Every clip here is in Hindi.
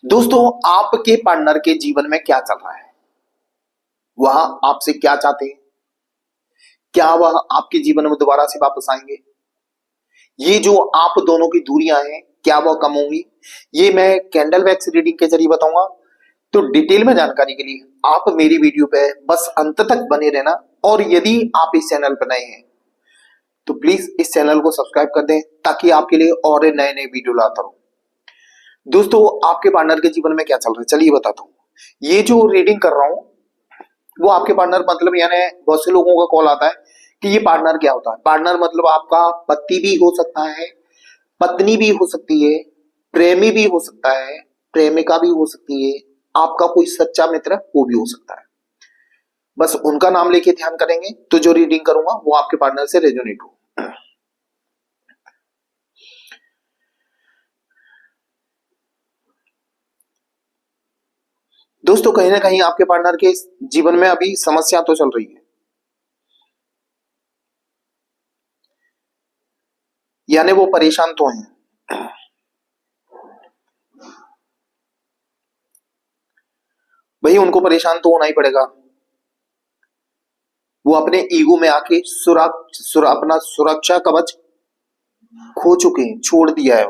दोस्तों, आपके पार्टनर के जीवन में क्या चल रहा है? वह आपसे क्या चाहते हैं? क्या वह आपके जीवन में दोबारा से वापस आएंगे? ये जो आप दोनों की दूरियां हैं, क्या वह कम होंगी? ये मैं कैंडल वैक्स रीडिंग के जरिए बताऊंगा। तो डिटेल में जानकारी के लिए आप मेरी वीडियो पे बस अंत तक बने रहना। और यदि आप इस चैनल पर नए हैं तो प्लीज इस चैनल को सब्सक्राइब कर दें, ताकि आपके लिए और नए नए वीडियो लाता रहूं। दोस्तों, आपके पार्टनर के जीवन में क्या चल रहा है, चलिए बताता हूँ। ये जो रीडिंग कर रहा हूँ वो आपके पार्टनर मतलब, यानी बहुत से लोगों का कॉल आता है कि ये पार्टनर क्या होता है। पार्टनर मतलब आपका पति भी हो सकता है, पत्नी भी हो सकती है, प्रेमी भी हो सकता है, प्रेमिका भी हो सकती है, आपका कोई सच्चा मित्र वो भी हो सकता है। बस उनका नाम लेके ध्यान करेंगे तो जो रीडिंग करूंगा वो आपके पार्टनर से रेजोनेट हो। दोस्तों, कहीं ना कहीं आपके पार्टनर के जीवन में अभी समस्या तो चल रही है, यानी वो परेशान तो हैं। भाई, उनको परेशान तो होना ही पड़ेगा। वो अपने ईगो में आके अपना सुरक्षा कवच खो चुके हैं, छोड़ दिया है।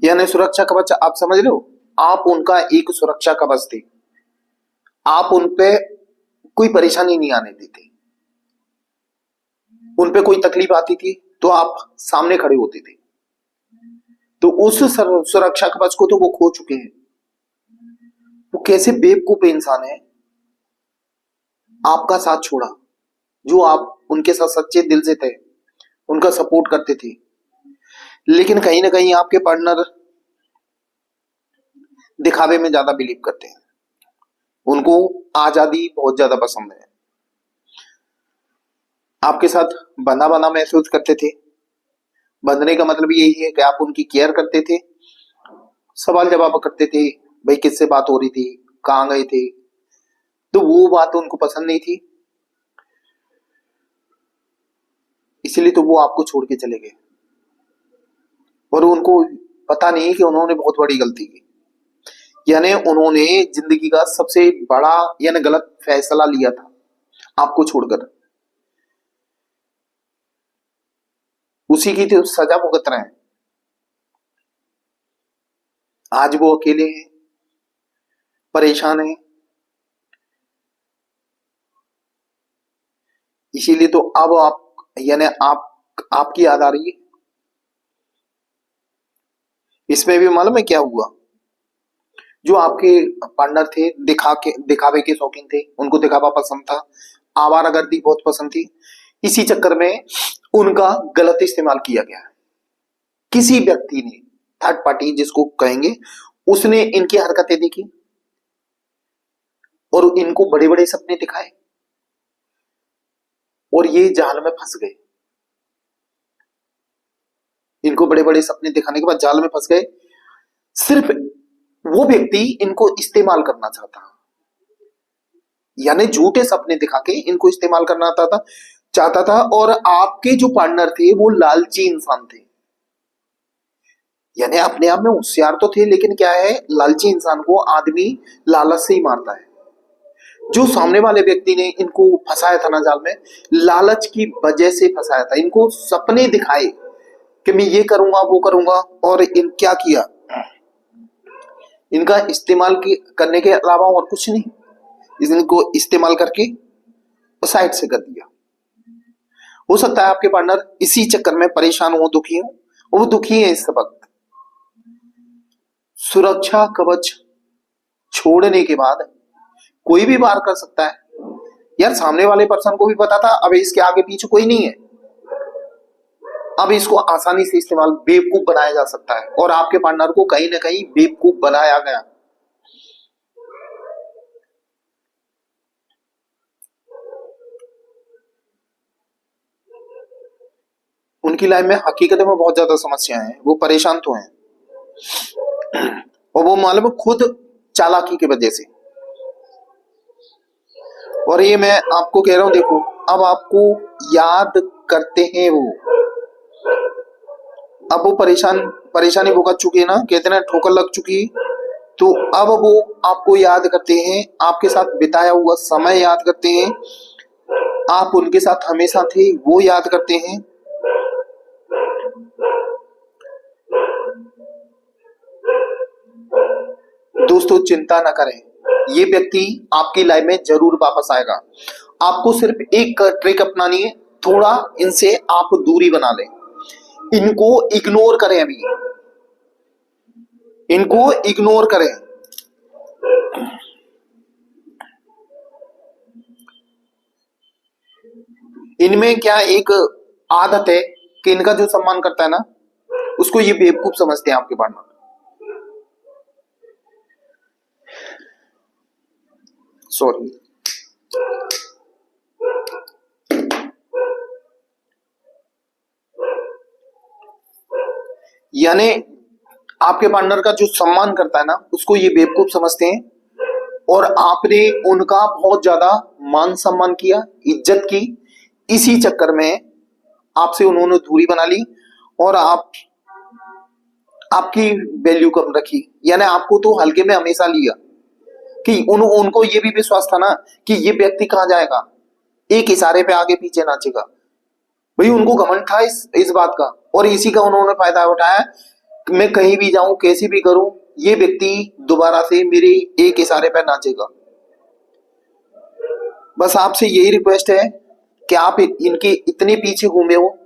यानी सुरक्षा कवच आप समझ रहे हो, आप उनका एक सुरक्षा कवच थे। आप उनपे कोई परेशानी नहीं आने देते। उनपे कोई तकलीफ आती थी तो आप सामने खड़े होते थे। तो उस सुरक्षा कवच को तो वो खो चुके हैं। वो कैसे बेवकूफ इंसान है, आपका साथ छोड़ा। जो आप उनके साथ सच्चे दिल से थे, उनका सपोर्ट करते थे, लेकिन कहीं ना कहीं आपके पार्टनर दिखावे में ज्यादा बिलीव करते हैं। उनको आजादी बहुत ज्यादा पसंद है। आपके साथ बंधा बंधा महसूस करते थे। बंधने का मतलब यही है कि आप उनकी केयर करते थे, सवाल जवाब करते थे, भाई किससे बात हो रही थी, कहाँ गए थे। तो वो बात उनको पसंद नहीं थी, इसलिए तो वो आपको छोड़ के चले गए। और उनको पता नहीं कि उन्होंने बहुत बड़ी गलती की। यानी उन्होंने जिंदगी का सबसे बड़ा यानी गलत फैसला लिया था, आपको छोड़कर। उसी की तो सजा भुगत रहे हैं। आज वो अकेले हैं, परेशान हैं। इसीलिए तो अब आप यानी आपकी याद आ रही है। इसमें भी मालूम है क्या हुआ? जो आपके पार्टनर थे, दिखावे के शौकीन थे, उनको दिखावा पसंद था, आवारागर्दी बहुत पसंद थी। इसी चक्कर में उनका गलत इस्तेमाल किया गया। किसी व्यक्ति ने, थर्ड पार्टी जिसको कहेंगे, उसने इनकी हरकतें देखी और इनको बड़े बड़े सपने दिखाए और ये जाल में फंस गए। इनको बड़े बड़े सपने दिखाने के बाद जाल में फंस गए। सिर्फ वो व्यक्ति इनको इस्तेमाल करना यानी झूठे सपने दिखा के इनको इस्तेमाल करना चाहता था। और आपके जो पार्टनर थे वो लालची इंसान थे। यानी अपने आप में होशियार तो थे, लेकिन क्या है, लालची इंसान को आदमी लालच से ही मारता है। जो सामने वाले व्यक्ति ने इनको फंसाया था ना जाल में, लालच की वजह से फंसाया था। इनको सपने दिखाए कि मैं ये करूंगा वो करूंगा, और इन क्या किया, इनका इस्तेमाल करने के अलावा और कुछ नहीं। इनको इस्तेमाल करके साइड से कर दिया। हो सकता है आपके पार्टनर इसी चक्कर में परेशान हो, दुखी हो। वो दुखी है इस वक्त। सुरक्षा कवच छोड़ने के बाद कोई भी वार कर सकता है। यार, सामने वाले पर्सन को भी पता था अब इसके आगे पीछे कोई नहीं है। अब इसको आसानी से इस्तेमाल, बेवकूफ बनाया जा सकता है। और आपके पार्टनर को कहीं ना कहीं बेवकूफ बनाया गया। उनकी लाइफ में हकीकत में बहुत ज्यादा समस्याएं हैं। वो परेशान तो हैं, और वो मालूम है खुद चालाकी की वजह से। और ये मैं आपको कह रहा हूं, देखो, अब आपको याद करते हैं वो। अब वो परेशानी भुगत चुकी है ना, कहते ना ठोकर लग चुकी, तो अब वो आपको याद करते हैं, आपके साथ बिताया हुआ समय याद करते हैं, आप उनके साथ हमेशा थे वो याद करते हैं। दोस्तों चिंता न करें, ये व्यक्ति आपकी लाइफ में जरूर वापस आएगा। आपको सिर्फ एक ट्रिक अपनानी है, थोड़ा इनसे आप दूरी बना लें, इनको इग्नोर करें, अभी इनको इग्नोर करें। इनमें क्या एक आदत है कि इनका जो सम्मान करता है ना, उसको ये बेवकूफ समझते हैं आपके पार्टनर। सॉरी, यानी आपके पार्टनर का जो सम्मान करता है ना, उसको ये बेवकूफ समझते हैं, और आपने उनका बहुत ज्यादा मान सम्मान किया, इज्जत की, इसी चक्कर में आपसे उन्होंने दूरी बना ली, और आपकी वैल्यू कम रखी, यानी आपको तो हल्के में हमेशा लिया, कि उनको ये भी विश्वास था ना कि ये व्यक्ति कहां जाएगा, एक इशारे पे आगे पीछे नाचेगा। भाई उनको घमंड था इस बात का, और इसी का उन्होंने फायदा उठाया। मैं कहीं भी जाऊं, कैसी भी करूं, ये व्यक्ति दोबारा से मेरे एक इशारे पे नाचेगा। बस आपसे यही रिक्वेस्ट है कि आप इनके इतने पीछे घूमे हो,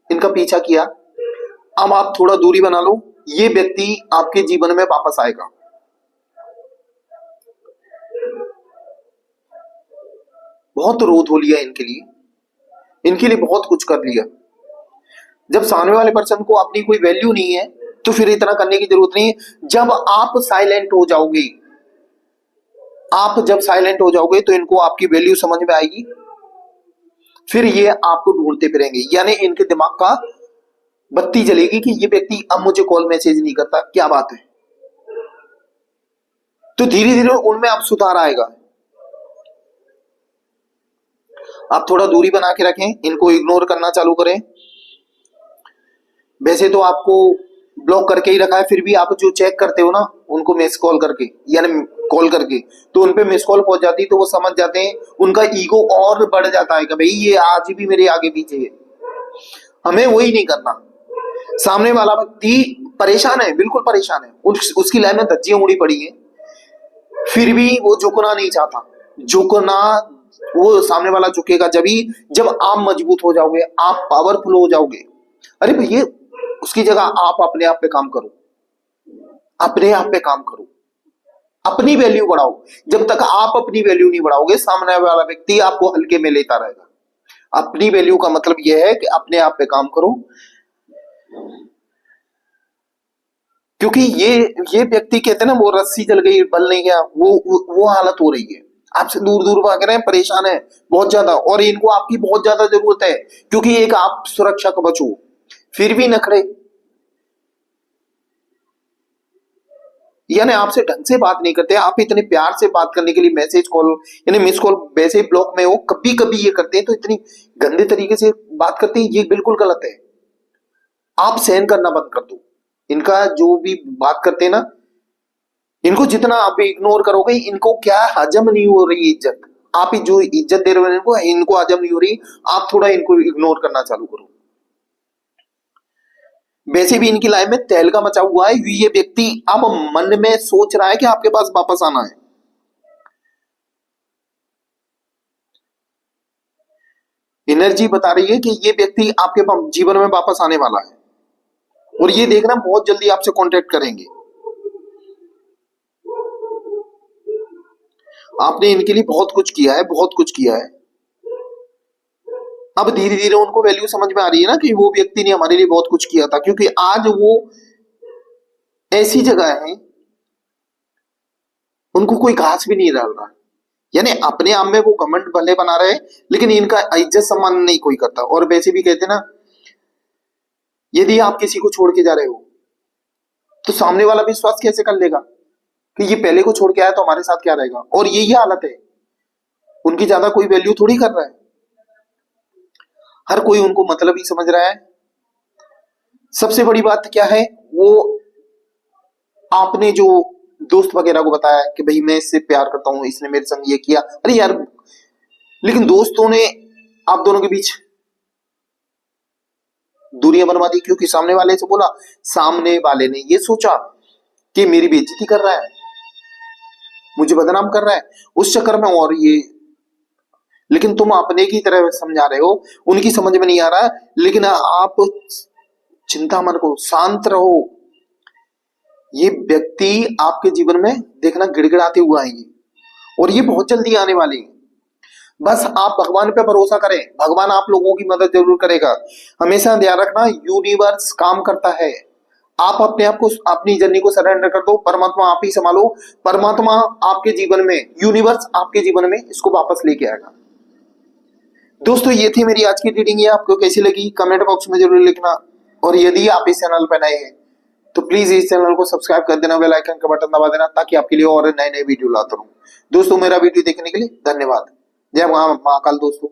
इनका पीछा किया, अब आप थोड़ा दूरी बना लो, ये व्यक्ति आपके जीवन में वापस आएगा। बहुत रो धो लिया इनके लिए बहुत कुछ कर लिया। जब सामने वाले पर्सन को अपनी कोई वैल्यू नहीं है तो फिर इतना करने की जरूरत नहीं है। जब आप साइलेंट हो जाओगे, जब साइलेंट हो जाओगे तो इनको आपकी वैल्यू समझ में आएगी, फिर ये आपको ढूंढते फिरेंगे, यानी इनके दिमाग का बत्ती जलेगी कि ये व्यक्ति अब मुझे कॉल मैसेज नहीं करता, क्या बात है। तो धीरे धीरे उनमें अब सुधार आएगा। आप थोड़ा दूरी बना के रखें, इनको इग्नोर करना चालू करें। वैसे तो आपको ब्लॉक करके ही रखा है, फिर भी आप जो चेक करते हो ना, उनको मिस कॉल करके, यानी कॉल करके, तो उनपे मिस कॉल पहुंच जाती है, तो वो समझ जाते हैं, उनका ईगो और बढ़ जाता है कि भाई ये आज भी मेरे आगे पीछे है। हमें वही नहीं करना। सामने वाला व्यक्ति परेशान है, बिल्कुल परेशान है, उसकी लाइफ में धज्जियां उड़ी पड़ी है, फिर भी वो झुकना नहीं चाहता। झुकना, वो सामने वाला झुकेगा जब आप मजबूत हो जाओगे, आप पावरफुल हो जाओगे। अरे भैया, उसकी जगह आप अपने आप पे काम करो, अपने आप पे काम करो, अपनी वैल्यू बढ़ाओ। जब तक आप अपनी वैल्यू नहीं बढ़ाओगे, सामने वाला व्यक्ति आपको हल्के में लेता रहेगा। अपनी वैल्यू का मतलब यह है कि अपने आप पे काम करो, क्योंकि ये व्यक्ति कहते हैं ना, वो रस्सी जल गई बल नहीं गया, वो हालत हो रही है। आपसे दूर दूर भाग रहे हैं, परेशान है बहुत ज्यादा, और इनको आपकी बहुत ज्यादा जरूरत है, क्योंकि एक आप सुरक्षा कवच हो, फिर भी नखरे, यानी आपसे ढंग से बात नहीं करते। आप इतने प्यार से बात करने के लिए मैसेज कॉल यानी मिस कॉल, वैसे ब्लॉक में हो, कभी कभी ये करते हैं, तो इतनी गंदे तरीके से बात करते हैं, ये बिल्कुल गलत है। आप सहन करना बंद कर दो। इनका जो भी बात करते हैं ना, इनको जितना आप इग्नोर करोगे, इनको क्या हजम नहीं हो रही इज्जत, आप जो इज्जत दे रहे हो इनको हजम नहीं हो रही। आप थोड़ा इनको इग्नोर करना चालू करो। वैसे भी इनकी लाइफ में तहलका मचा हुआ है, ये व्यक्ति अब मन में सोच रहा है कि आपके पास वापस आना है। एनर्जी बता रही है कि ये व्यक्ति आपके जीवन में वापस आने वाला है, और ये देखना बहुत जल्दी आपसे कांटेक्ट करेंगे। आपने इनके लिए बहुत कुछ किया है, बहुत कुछ किया है। अब धीरे धीरे उनको वैल्यू समझ में आ रही है ना कि वो व्यक्ति ने हमारे लिए बहुत कुछ किया था, क्योंकि आज वो ऐसी जगह है, उनको कोई घास भी नहीं डाल रहा, यानी अपने आप में वो घमंड भले बना रहे, लेकिन इनका इज्जत सम्मान नहीं कोई करता। और वैसे भी कहते ना, यदि आप किसी को छोड़ के जा रहे हो तो सामने वाला विश्वास कैसे कर लेगा कि ये पहले को छोड़ के आया तो हमारे साथ क्या रहेगा। और यही हालत है, उनकी ज्यादा कोई वैल्यू थोड़ी कर रहा है, हर कोई उनको मतलब ही समझ रहा है। सबसे बड़ी बात क्या है, वो आपने जो दोस्त वगैरह को बताया कि भाई मैं इससे प्यार करता हूं, इसने मेरे संग ये किया, अरे यार, लेकिन दोस्तों ने आप दोनों के बीच दूरियां बनवा दी क्योंकि सामने वाले से बोला, सामने वाले ने ये सोचा कि मेरी बेइज्जती कर रहा है, मुझे बदनाम कर रहा है, उस चक्कर में और ये, लेकिन तुम अपने की तरह समझा रहे हो, उनकी समझ में नहीं आ रहा है, लेकिन आप चिंता मत करो, शांत रहो। ये व्यक्ति आपके जीवन में देखना गिड़गिड़ाते हुए आएंगे और ये बहुत जल्दी आने वाले हैं। बस आप भगवान पे भरोसा करें, भगवान आप लोगों की मदद जरूर करेगा। हमेशा ध्यान रखना, यूनिवर्स काम करता है। आप अपने आप को, अपनी जर्नी को सरेंडर कर दो, परमात्मा आप ही संभालो, परमात्मा आपके जीवन में, यूनिवर्स आपके जीवन में इसको वापस लेके आएगा। दोस्तों, ये थी मेरी आज की रीडिंग। ये आपको कैसी लगी कमेंट बॉक्स में जरूर लिखना, और यदि आप इस चैनल पर नए हैं तो प्लीज इस चैनल को सब्सक्राइब कर देना, बेल आइकन का बटन दबा देना, ताकि आपके लिए और नए नए वीडियो लाता रहूं। दोस्तों, मेरा वीडियो देखने के लिए धन्यवाद। जय महाकाल दोस्तों।